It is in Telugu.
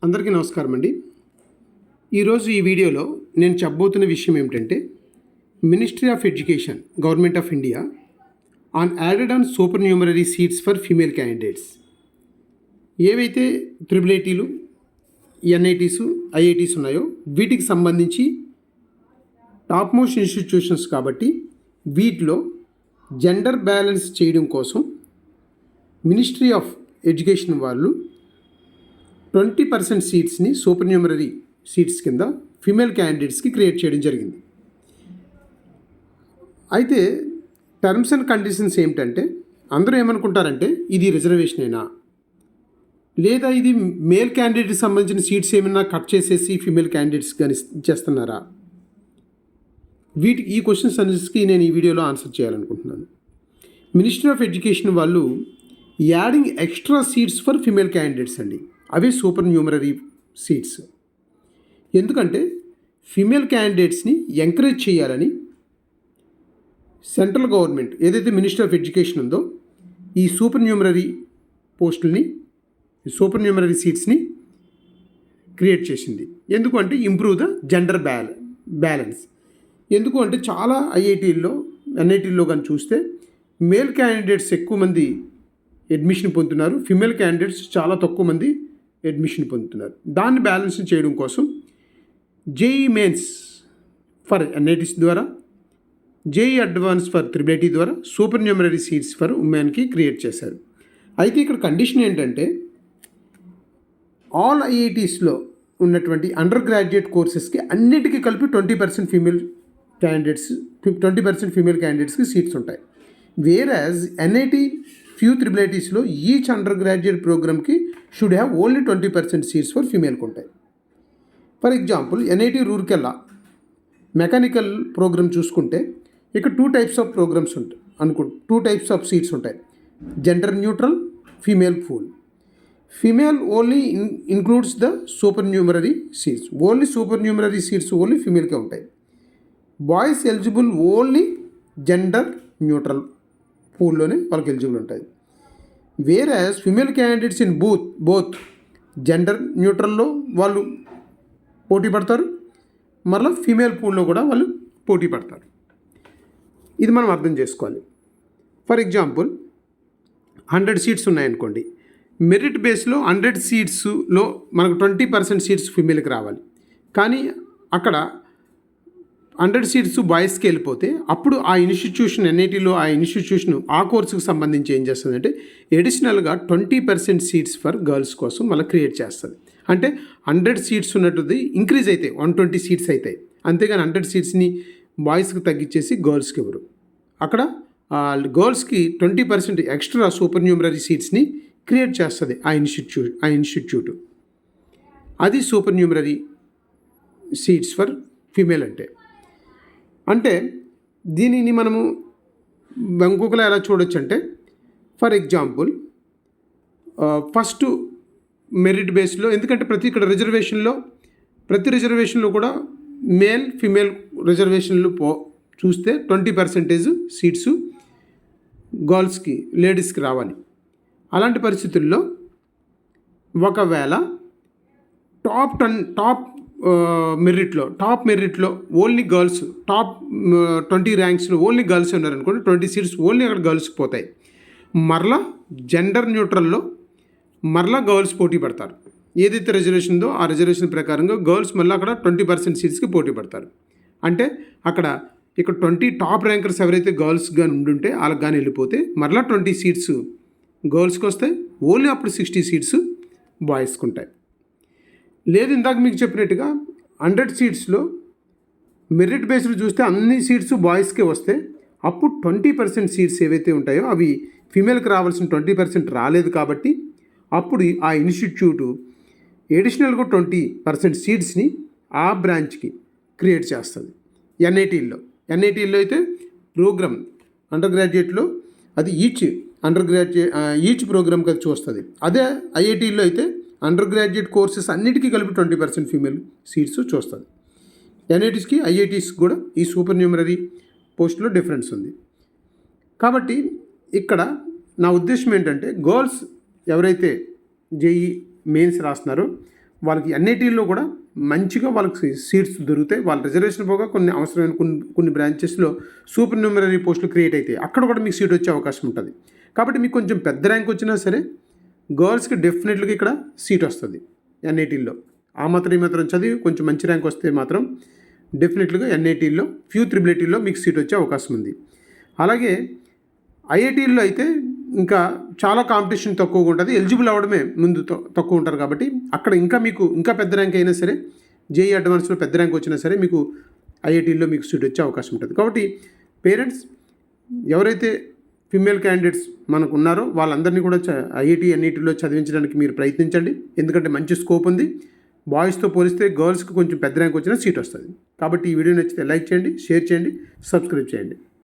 అందరికీ నమస్కారం అండి. ఈరోజు ఈ వీడియోలో నేను చెప్పబోతున్న విషయం ఏమిటంటే ministry of education government of India added on super numerary seats for female candidates. ఏవైతే ట్రిపుల్ ఐటీలు, ఎన్ఐటీసు, ఐఐటీస్ ఉన్నాయో వీటికి సంబంధించి టాప్ మోస్ట్ ఇన్స్టిట్యూషన్స్ కాబట్టి వీటిలో జెండర్ బ్యాలెన్స్ చేయడం కోసం మినిస్ట్రీ ఆఫ్ ఎడ్యుకేషన్ వాళ్ళు 20% సీట్స్ని సూపర్ న్యూమరరీ సీట్స్ కింద ఫీమేల్ క్యాండిడేట్స్కి క్రియేట్ చేయడం జరిగింది. అయితే టర్మ్స్ అండ్ కండిషన్స్ ఏమిటంటే అందరూ ఏమనుకుంటారంటే ఇది రిజర్వేషనేనా, లేదా ఇది మేల్ క్యాండిడేట్కి సంబంధించిన సీట్స్ ఏమైనా కట్ చేసేసి ఫీమేల్ క్యాండిడేట్స్ కానీ చేస్తున్నారా? ఈ క్వశ్చన్స్ అన్నిటికీ నేను ఈ వీడియోలో ఆన్సర్ చేయాలనుకుంటున్నాను. మినిస్ట్రీ ఆఫ్ ఎడ్యుకేషన్ వాళ్ళు adding extra seats for female candidates అండి, అవే సూపర్ న్యూమరరీ సీట్స్. ఎందుకంటే ఫీమేల్ క్యాండిడేట్స్ని ఎంకరేజ్ చేయాలని సెంట్రల్ గవర్నమెంట్ ఏదైతే మినిస్ట్రీ ఆఫ్ ఎడ్యుకేషన్ ఉందో ఈ సూపర్ న్యూమరరీ పోస్టుల్ని, సూపర్ న్యూమరరీ సీట్స్ని క్రియేట్ చేసింది. ఎందుకు అంటే ఇంప్రూవ్ ద జెండర్ బ్యాలెన్స్. ఎందుకు అంటే చాలా ఐఐటీల్లో, ఎన్ఐటీల్లో కానీ చూస్తే మేల్ క్యాండిడేట్స్ ఎక్కువ మంది అడ్మిషన్ పొందుతున్నారు, ఫీమేల్ క్యాండిడేట్స్ చాలా తక్కువ మంది అడ్మిషన్ పొందుతున్నారు. దాన్ని బ్యాలెన్స్ చేయడం కోసం జేఈ మెయిన్స్ ఫర్ ఎన్ఐటీస్ ద్వారా, JEE advance for triple IT ద్వారా సూపర్ న్యూమరరీ సీట్స్ ఫర్ ఉమెన్కి క్రియేట్ చేశారు. అయితే ఇక్కడ కండిషన్ ఏంటంటే ఆల్ ఐఐటీస్లో ఉన్నటువంటి అండర్ గ్రాడ్యుయేట్ కోర్సెస్కి అన్నిటికీ కలిపి 20% ఫీమేల్ క్యాండిడేట్స్, 20% ఫీమేల్ క్యాండిడేట్స్కి సీట్స్ ఉంటాయి. వేరాజ్ ఎన్ఐటీ ఫ్యూ ట్రిపుల్ ఐటీస్లో ఈచ్ అండర్ గ్రాడ్యుయేట్ ప్రోగ్రామ్కి should have only 20% seats for ఫీమేల్కి ఉంటాయి. For example NIT Rourkela mechanical programme చూసుకుంటే ఇక్కడ 2 టైప్స్ ఆఫ్ ప్రోగ్రామ్స్ ఉంటాయి 2 టైప్స్ ఆఫ్ సీట్స్ ఉంటాయి. Gender neutral, female pool. Female only includes the supernumerary seats. Only supernumerary seats only ఫీమేల్కే ఉంటాయి. Boys eligible only gender neutral పూల్లోనే వాళ్ళకి ఎలిజిబుల్ ఉంటాయి. Whereas female candidates in both gender న్యూట్రల్లో వాళ్ళు పోటీ పడతారు, మరలా ఫీమేల్ పూల్లో కూడా వాళ్ళు పోటీ పడతారు. ఇది మనం అర్థం చేసుకోవాలి. ఫర్ ఎగ్జాంపుల్ 100 సీట్స్ ఉన్నాయనుకోండి, మెరిట్ బేస్లో 100 సీట్స్లో మనకు 20% సీట్స్ ఫీమేల్కి రావాలి. కానీ అక్కడ 100 సీట్స్ బాయ్స్కి వెళ్ళిపోతే అప్పుడు ఆ ఇన్స్టిట్యూషన్, ఎన్ఐటీలో ఆ ఇన్స్టిట్యూషన్ ఆ కోర్సుకు సంబంధించి ఏం చేస్తుందంటే అడిషనల్గా 20% సీట్స్ ఫర్ గర్ల్స్ కోసం మళ్ళీ క్రియేట్ చేస్తుంది. అంటే 100 సీట్స్ ఉన్నట్టుది ఇంక్రీజ్ అవుతాయి, 120 సీట్స్ అవుతాయి. అంతేగాని 100 సీట్స్ని బాయ్స్కి తగ్గించేసి గర్ల్స్కి ఇవ్వరు. అక్కడ గర్ల్స్కి 20% ఎక్స్ట్రా సూపర్ న్యూమరరీ సీట్స్ని క్రియేట్ చేస్తుంది ఆ ఇన్స్టిట్యూట్. అది super numerary seats for female అంటే దీనిని మనము ఇంకొకలా ఎలా చూడొచ్చు అంటే, ఫర్ ఎగ్జాంపుల్ ఫస్ట్ మెరిట్ బేస్లో, ఎందుకంటే ప్రతి రిజర్వేషన్లో కూడా మేల్ ఫీమేల్ రిజర్వేషన్లు చూస్తే 20% సీట్స్ గర్ల్స్కి, లేడీస్కి రావాలి. అలాంటి పరిస్థితుల్లో ఒకవేళ టాప్ మెరిట్లో ఓన్లీ గర్ల్స్, టాప్ 20 ర్యాంక్స్లో ఓన్లీ గర్ల్స్ ఉన్నారనుకోండి, 20 సీట్స్ ఓన్లీ అక్కడ గర్ల్స్కి పోతాయి. మరలా జెండర్ న్యూట్రల్లో మరలా గర్ల్స్ పోటీ పడతారు. ఏదైతే రిజర్వేషన్ ఉందో ఆ రిజర్వేషన్ ప్రకారంగా గర్ల్స్ మళ్ళీ అక్కడ 20% సీట్స్కి పోటీ పడతారు. అంటే ఇక్కడ 20 టాప్ ర్యాంకర్స్ ఎవరైతే గర్ల్స్ కానీ ఉండుంటే వాళ్ళకి కానీ వెళ్ళిపోతే మరలా 20 సీట్స్ గర్ల్స్కి వస్తాయి, ఓన్లీ అప్పుడు 60 సీట్స్ బాయ్స్కి ఉంటాయి. లేదు ఇందాక మీకు చెప్పినట్టుగా 100 సీట్స్లో మెరిట్ బేస్డ్ చూస్తే అన్ని సీట్స్ బాయ్స్కే వస్తే అప్పుడు 20% సీట్స్ ఏవైతే ఉంటాయో అవి ఫీమేల్కి రావాల్సిన 20% రాలేదు. కాబట్టి అప్పుడు ఆ ఇన్స్టిట్యూట్ ఎడిషనల్గా 20% సీట్స్ని ఆ బ్రాంచ్కి క్రియేట్ చేస్తుంది. ఎన్ఐటీల్లో అయితే ప్రోగ్రామ్ అండర్ గ్రాడ్యుయేట్లో అది ఈచ్ ప్రోగ్రామ్కి అది చూస్తుంది. అదే ఐఐటీల్లో అయితే అండర్ గ్రాడ్యుయేట్ కోర్సెస్ అన్నిటికీ కలిపి 20% ఫీమేల్ సీట్స్ చూస్తుంది. ఎన్ఐటీస్కి, ఐఐటీస్కి కూడా ఈ సూపర్ న్యూమరరీ పోస్టులో డిఫరెన్స్ ఉంది. కాబట్టి ఇక్కడ నా ఉద్దేశం ఏంటంటే గర్ల్స్ ఎవరైతే జేఈ మెయిన్స్ రాస్తున్నారో వాళ్ళకి ఎన్ఐటీల్లో కూడా మంచిగా వాళ్ళకి సీట్స్ దొరుకుతాయి. వాళ్ళ రిజర్వేషన్ పోగా కొన్ని అవసరమైన కొన్ని బ్రాంచెస్లో సూపర్ న్యూమరీ పోస్టులు క్రియేట్ అవుతాయి. అక్కడ కూడా మీకు సీట్ వచ్చే అవకాశం ఉంటుంది. కాబట్టి మీకు కొంచెం పెద్ద ర్యాంక్ వచ్చినా సరే గర్ల్స్కి డెఫినెట్గా ఇక్కడ సీట్ వస్తుంది ఎన్ఐటీల్లో. ఆ మాత్రం ఈ మాత్రం చదివి కొంచెం మంచి ర్యాంక్ వస్తే మాత్రం డెఫినెట్గా ఎన్ఐటీల్లో ఫ్యూ త్రిబుల్ ఐటీల్లో మీకు సీట్ వచ్చే అవకాశం ఉంది. అలాగే ఐఐటీల్లో అయితే ఇంకా చాలా కాంపిటీషన్ తక్కువగా ఉంటుంది. ఎలిజిబుల్ అవ్వడమే ముందు తక్కువ ఉంటారు. కాబట్టి అక్కడ మీకు ఇంకా పెద్ద ర్యాంక్ అయినా సరే జేఈ అడ్వాన్స్లో పెద్ద ర్యాంక్ వచ్చినా సరే మీకు ఐఐటీల్లో మీకు సీట్ వచ్చే అవకాశం ఉంటుంది. కాబట్టి పేరెంట్స్ ఎవరైతే ఫిమేల్ క్యాండిడేట్స్ మనకు ఉన్నారో వాళ్ళందరినీ కూడా ఐఐటీ ఎన్ఐటీలో చదివించడానికి మీరు ప్రయత్నించండి. ఎందుకంటే మంచి స్కోప్ ఉంది. బాయ్స్తో పోలిస్తే గర్ల్స్కి కొంచెం పెద్ద ర్యాంక్ వచ్చినా సీట్ వస్తుంది. కాబట్టి ఈ వీడియో నచ్చితే లైక్ చేయండి, షేర్ చేయండి, సబ్స్క్రైబ్ చేయండి.